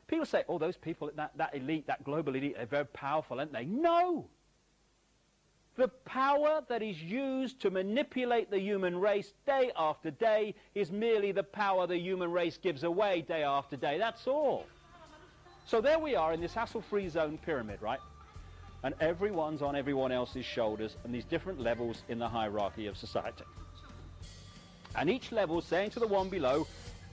People say, oh, those people, that elite, that global elite, they're very powerful, aren't they? No! The power that is used to manipulate the human race day after day is merely the power the human race gives away day after day. That's all. So there we are in this hassle-free zone pyramid, right? And everyone's on everyone else's shoulders and these different levels in the hierarchy of society. And each level saying to the one below,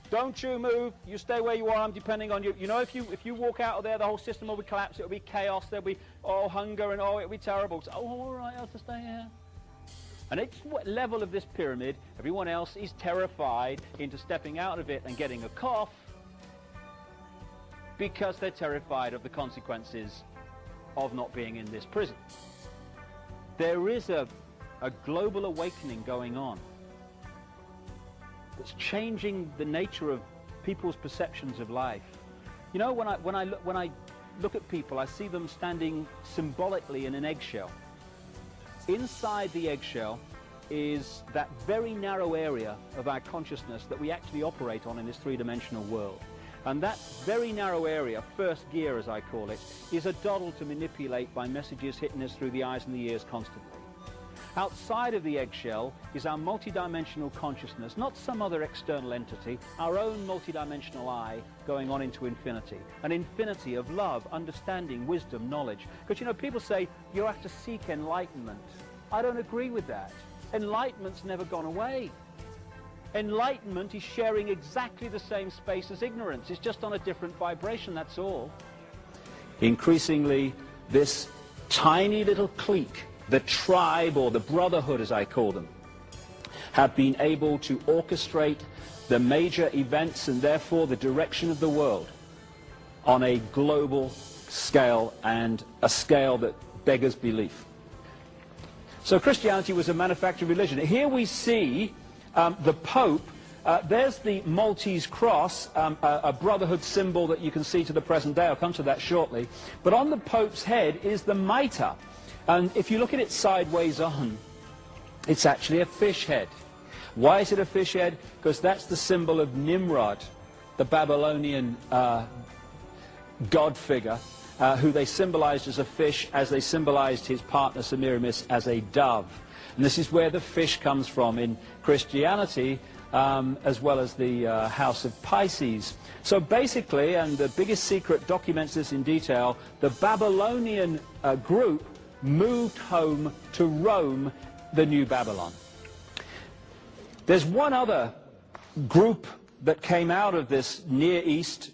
don't you move, you stay where you are, I'm depending on you. You know, if you walk out of there, the whole system will be collapsed, it'll be chaos, there'll be, oh, hunger, and oh, it'll be terrible. So, oh, all right, I'll have to stay here. And each level of this pyramid, everyone else is terrified into stepping out of it and getting a cough because they're terrified of the consequences of not being in this prison. There is a global awakening going on. It's changing the nature of people's perceptions of life. You know, when I look at people, I see them standing symbolically in an eggshell. Inside the eggshell is that very narrow area of our consciousness that we actually operate on in this three-dimensional world. And that very narrow area, first gear as I call it, is a doddle to manipulate by messages hitting us through the eyes and the ears constantly. Outside of the eggshell is our multidimensional consciousness, not some other external entity, our own multidimensional I going on into infinity. An infinity of love, understanding, wisdom, knowledge. Because, you know, people say you have to seek enlightenment. I don't agree with that. Enlightenment's never gone away. Enlightenment is sharing exactly the same space as ignorance. It's just on a different vibration, that's all. Increasingly, this tiny little clique, the tribe, or the brotherhood as I call them, have been able to orchestrate the major events and therefore the direction of the world on a global scale, and a scale that beggars belief. So Christianity was a manufactured religion. Here we see the Pope. There's the Maltese cross, a brotherhood symbol that you can see to the present day. I'll come to that shortly. But on the Pope's head is the mitre. And if you look at it sideways on, it's actually a fish head. Why is it a fish head? Because that's the symbol of Nimrod, the Babylonian god figure, who they symbolized as a fish, as they symbolized his partner Semiramis as a dove. And this is where the fish comes from in Christianity, as well as the House of Pisces. So basically, and the Biggest Secret documents this in detail, the Babylonian group moved home to Rome, the New Babylon. There's one other group that came out of this Near East,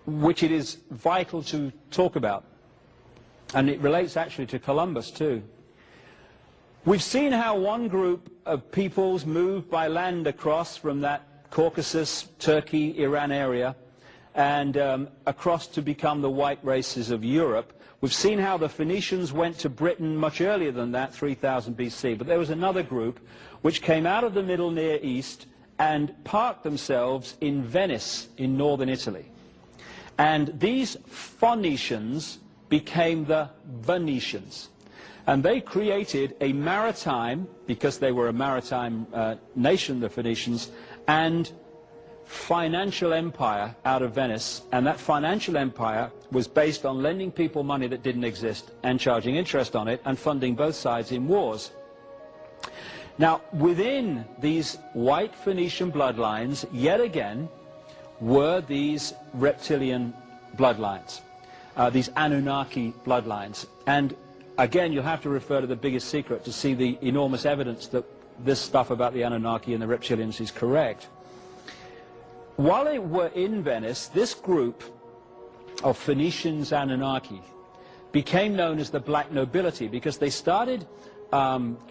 which it is vital to talk about, and it relates actually to Columbus too. We've seen how one group of peoples moved by land across from that Caucasus, Turkey, Iran area, and across to become the white races of Europe. We've seen how the Phoenicians went to Britain much earlier than that, 3000 BC. But there was another group which came out of the Middle Near East and parked themselves in Venice in northern Italy. And these Phoenicians became the Venetians. And they created a maritime, because they were a maritime nation, the Phoenicians, and financial empire out of Venice. And that financial empire was based on lending people money that didn't exist and charging interest on it and funding both sides in wars. Now, within these white Phoenician bloodlines, yet again, were these reptilian bloodlines, these Anunnaki bloodlines. And again, you'll have to refer to the Biggest Secret to see the enormous evidence that this stuff about the Anunnaki and the reptilians is correct. While they were in Venice, this group of Phoenicians Anunnaki became known as the Black Nobility, because they started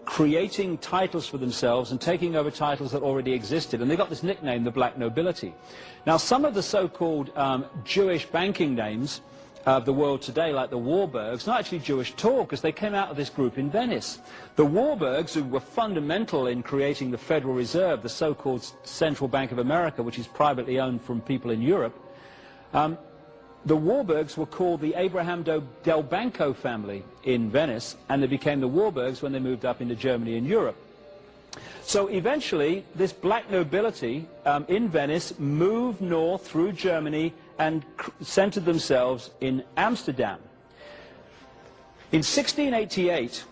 creating titles for themselves and taking over titles that already existed, and they got this nickname, the Black Nobility. Now, some of the so-called Jewish banking names of the world today, like the Warburgs, not actually Jewish at all, because they came out of this group in Venice. The Warburgs, who were fundamental in creating the Federal Reserve, the so-called Central Bank of America, which is privately owned from people in Europe, the Warburgs were called the Abraham del Banco family in Venice, and they became the Warburgs when they moved up into Germany and Europe. So eventually, this black nobility in Venice moved north through Germany and centered themselves in Amsterdam. In 1688,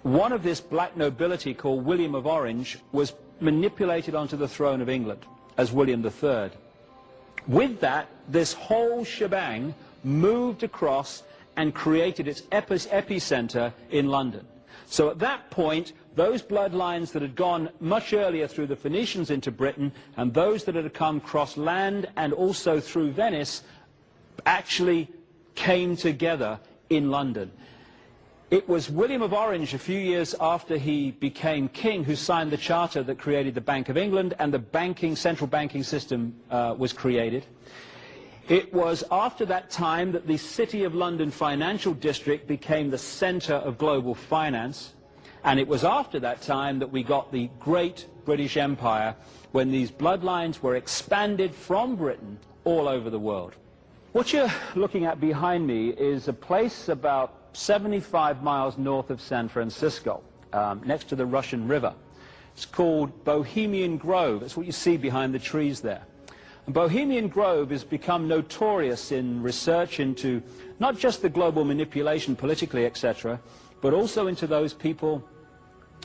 one of this black nobility called William of Orange was manipulated onto the throne of England as William III. With that, this whole shebang moved across and created its epicenter in London. So at that point, those bloodlines that had gone much earlier through the Phoenicians into Britain and those that had come cross land and also through Venice actually came together in London. It was William of Orange, a few years after he became king, who signed the charter that created the Bank of England, and the central banking system was created. It was after that time that the City of London financial district became the center of global finance. And it was after that time that we got the great British Empire, when these bloodlines were expanded from Britain all over the world. What you're looking at behind me is a place about 75 miles north of San Francisco, next to the Russian River. It's called Bohemian Grove. That's what you see behind the trees there. And Bohemian Grove has become notorious in research into not just the global manipulation politically, etc., but also into those people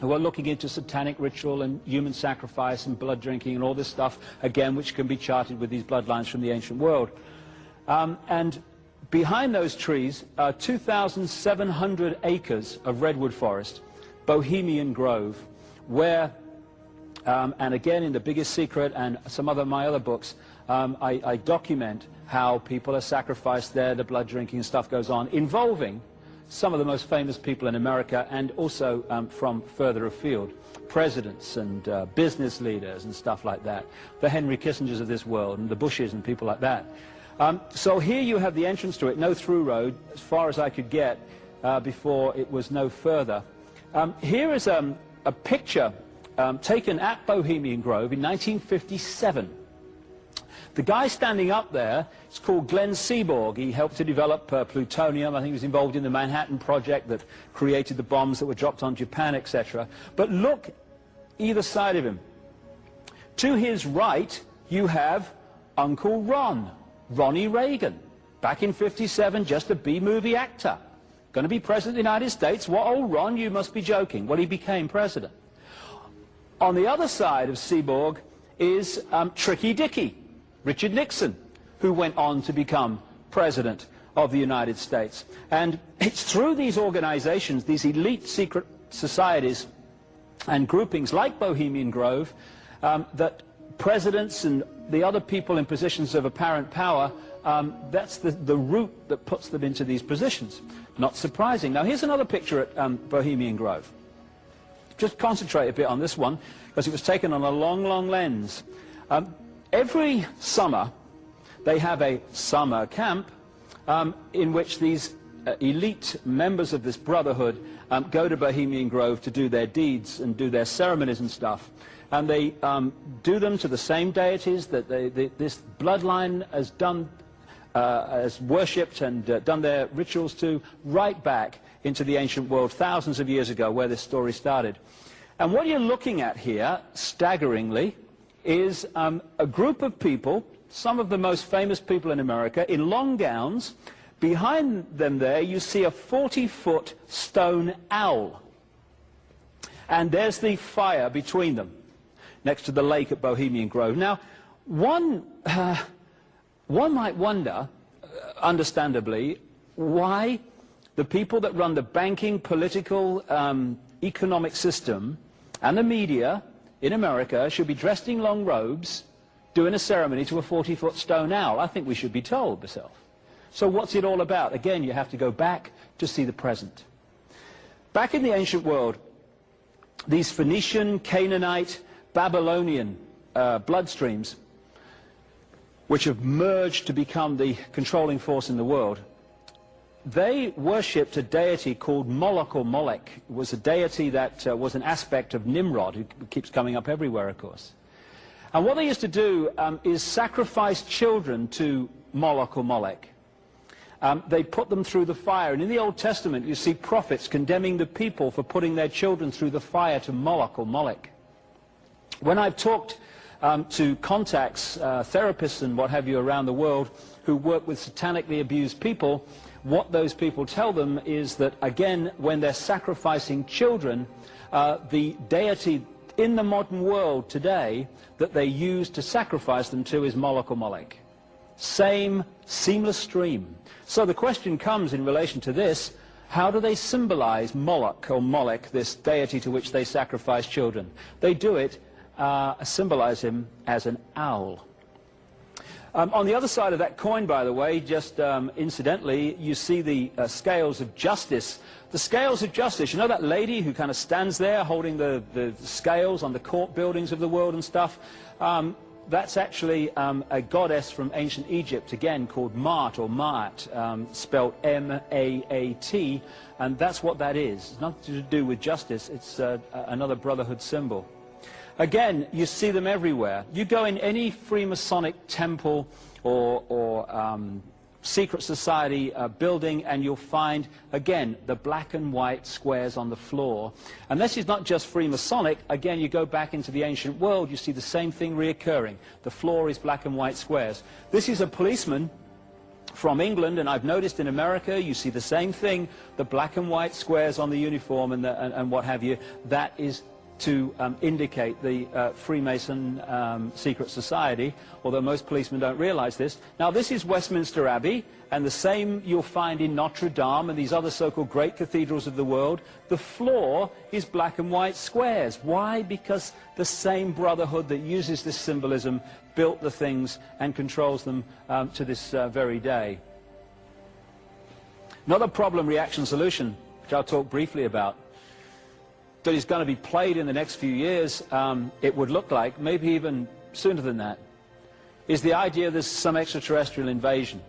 who are looking into satanic ritual and human sacrifice and blood drinking and all this stuff, again, which can be charted with these bloodlines from the ancient world. And behind those trees are 2,700 acres of redwood forest, Bohemian Grove, where, and again in The Biggest Secret and some of my other books, I document how people are sacrificed there, the blood drinking and stuff goes on, involving some of the most famous people in America and also from further afield, presidents and business leaders and stuff like that, the Henry Kissingers of this world and the Bushes and people like that. So here you have the entrance to it, no through road, as far as I could get before it was no further. Here is a picture taken at Bohemian Grove in 1957. The guy standing up there is called Glenn Seaborg. He helped to develop plutonium. I think he was involved in the Manhattan Project that created the bombs that were dropped on Japan, etc. But look either side of him. To his right, you have Uncle Ron, Ronnie Reagan, back in '57, just a B-movie actor. Going to be president of the United States. What, old Ron, you must be joking. Well, he became president. On the other side of Seaborg is Tricky Dicky, Richard Nixon, who went on to become president of the United States. And it's through these organizations, these elite secret societies and groupings like Bohemian Grove, that presidents and the other people in positions of apparent power, that's the route that puts them into these positions. Not surprising. Now here's another picture at Bohemian Grove. Just concentrate a bit on this one, because it was taken on a long, long lens. Every summer, they have a summer camp in which these elite members of this brotherhood go to Bohemian Grove to do their deeds and do their ceremonies and stuff. And they do them to the same deities that this bloodline has done, has worshipped and done their rituals to, right back into the ancient world thousands of years ago, where this story started. And what you're looking at here, staggeringly, is a group of people, some of the most famous people in America, in long gowns. Behind them there, you see a 40-foot stone owl. And there's the fire between them, next to the lake at Bohemian Grove. Now, one might wonder, understandably, why the people that run the banking, political, economic system and the media in America should be dressed in long robes, doing a ceremony to a 40-foot stone owl. I think we should be told myself. So what's it all about? Again, you have to go back to see the present. Back in the ancient world, these Phoenician, Canaanite, Babylonian bloodstreams, which have merged to become the controlling force in the world, they worshipped a deity called Moloch or Molech. It was a deity that was an aspect of Nimrod, who keeps coming up everywhere, of course. And what they used to do is sacrifice children to Moloch or Molech. They put them through the fire. And in the Old Testament, you see prophets condemning the people for putting their children through the fire to Moloch or Molech. When I've talked to contacts, therapists and what have you around the world who work with satanically abused people, what those people tell them is that, again, when they're sacrificing children, the deity in the modern world today that they use to sacrifice them to is Moloch or Molech. Same seamless stream. So the question comes in relation to this: how do they symbolize Moloch or Molech, this deity to which they sacrifice children? They do it, symbolize him as an owl. On the other side of that coin, by the way, just incidentally, you see the scales of justice. The scales of justice, you know that lady who kind of stands there holding the scales on the court buildings of the world and stuff? That's actually a goddess from ancient Egypt, again, called Maat or Maat, spelled M-A-A-T, and that's what that is. It's nothing to do with justice. It's another brotherhood symbol. Again, you see them everywhere. You go in any Freemasonic temple or secret society building, and you'll find, again, the black and white squares on the floor. And this is not just Freemasonic. Again, you go back into the ancient world, you see the same thing reoccurring. The floor is black and white squares. This is a policeman from England, and I've noticed in America you see the same thing, the black and white squares on the uniform and what have you. That is to indicate the Freemason secret society, although most policemen don't realize this. Now, this is Westminster Abbey, and the same you'll find in Notre Dame and these other so-called great cathedrals of the world. The floor is black and white squares. Why? Because the same brotherhood that uses this symbolism built the things and controls them to this very day. Another problem, reaction, solution, which I'll talk briefly about, that is going to be played in the next few years, it would look like, maybe even sooner than that, is the idea there's some extraterrestrial invasion.